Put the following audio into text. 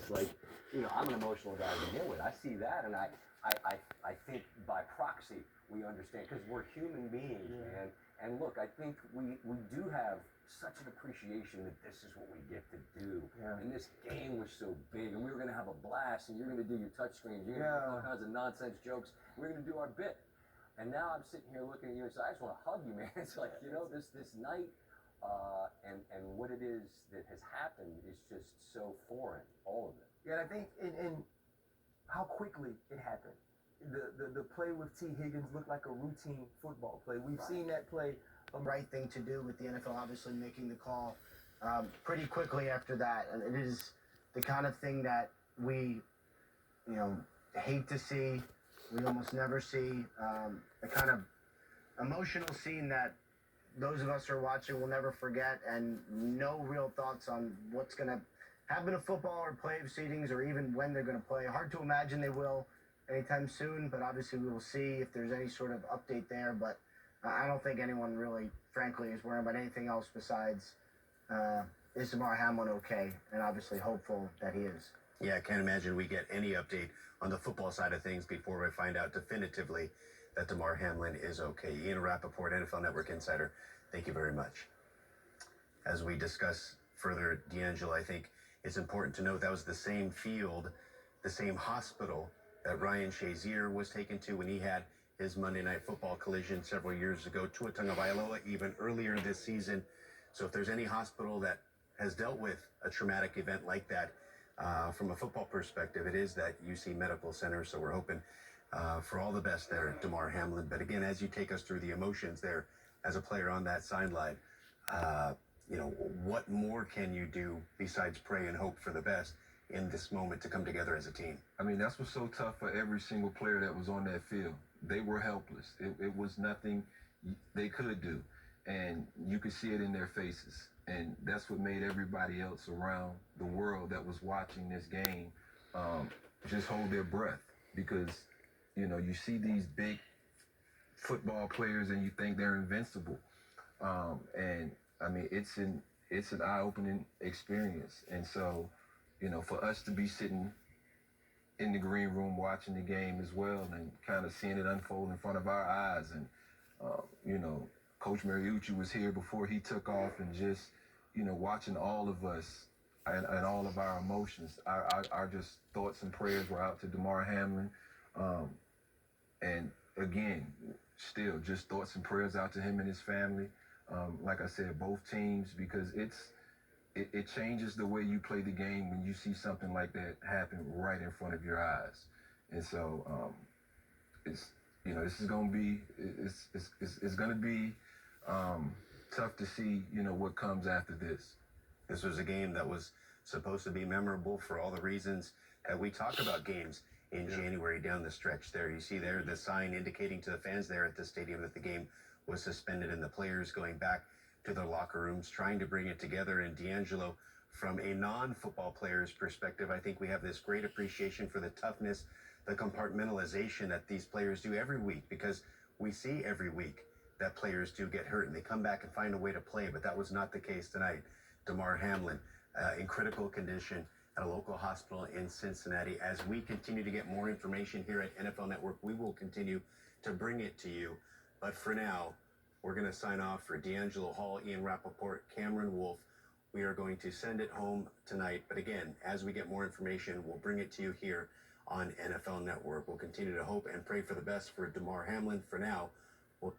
like, I'm an emotional guy to begin with. I see that, and I think by proxy we understand because we're human beings, man. And look, I think we do have such an appreciation that this is what we get to do. Yeah. And this game was so big, and we were going to have a blast, and you're going to do your touchscreens, you're going to do all kinds of nonsense jokes. We're going to do our bit. And now I'm sitting here looking at you and so I just want to hug you, man. It's like, this night and what it is that has happened is just so foreign, all of it. Yeah, and I think in how quickly it happened. The play with T. Higgins looked like a routine football play. We've seen that play. Right thing to do with the NFL obviously making the call pretty quickly after that. And it is the kind of thing that we, hate to see. We almost never see the kind of emotional scene that those of us who are watching will never forget, and no real thoughts on what's going to happen to football or play seedings or even when they're going to play. Hard to imagine they will anytime soon, but obviously we will see if there's any sort of update there. But I don't think anyone really, frankly, is worrying about anything else besides is Damar Hamlin okay, and obviously hopeful that he is. Yeah, I can't imagine we get any update on the football side of things before we find out definitively that Damar Hamlin is okay. Ian Rappaport, NFL Network Insider, thank you very much. As we discuss further D'Angelo, I think it's important to note that was the same field, the same hospital that Ryan Shazier was taken to when he had his Monday Night Football collision several years ago. Tua Tagovailoa even earlier this season. So if there's any hospital that has dealt with a traumatic event like that, from a football perspective, it is that UC Medical Center. So we're hoping for all the best there, Damar Hamlin. But again, as you take us through the emotions there as a player on that sideline, what more can you do besides pray and hope for the best in this moment to come together as a team? I mean, that's what's so tough for every single player that was on that field. They were helpless. It was nothing they could do. And you could see it in their faces. And that's what made everybody else around the world that was watching this game just hold their breath. Because, you see these big football players and you think they're invincible. And, I mean, it's an eye-opening experience. And so, for us to be sitting in the green room watching the game as well and kind of seeing it unfold in front of our eyes. And, Coach Mariucci was here before he took off and just, watching all of us and all of our emotions. Our just thoughts and prayers were out to Damar Hamlin. And again, still just thoughts and prayers out to him and his family. Like I said, both teams, because it changes the way you play the game when you see something like that happen right in front of your eyes. And so this is going to be it's going to be tough to see what comes after this. This was a game that was supposed to be memorable for all the reasons that we talk about games in January down the stretch there. You see there the sign indicating to the fans there at the stadium that the game was suspended and the players going back to their locker rooms, trying to bring it together. And D'Angelo, from a non-football player's perspective, I think we have this great appreciation for the toughness, the compartmentalization that these players do every week, because we see every week that players do get hurt and they come back and find a way to play. But that was not the case tonight. Damar Hamlin in critical condition at a local hospital in Cincinnati. As we continue to get more information here at NFL Network, we will continue to bring it to you. But for now, we're going to sign off for D'Angelo Hall, Ian Rappaport, Cameron Wolf. We are going to send it home tonight. But again, as we get more information, we'll bring it to you here on NFL Network. We'll continue to hope and pray for the best for Damar Hamlin. For now, we'll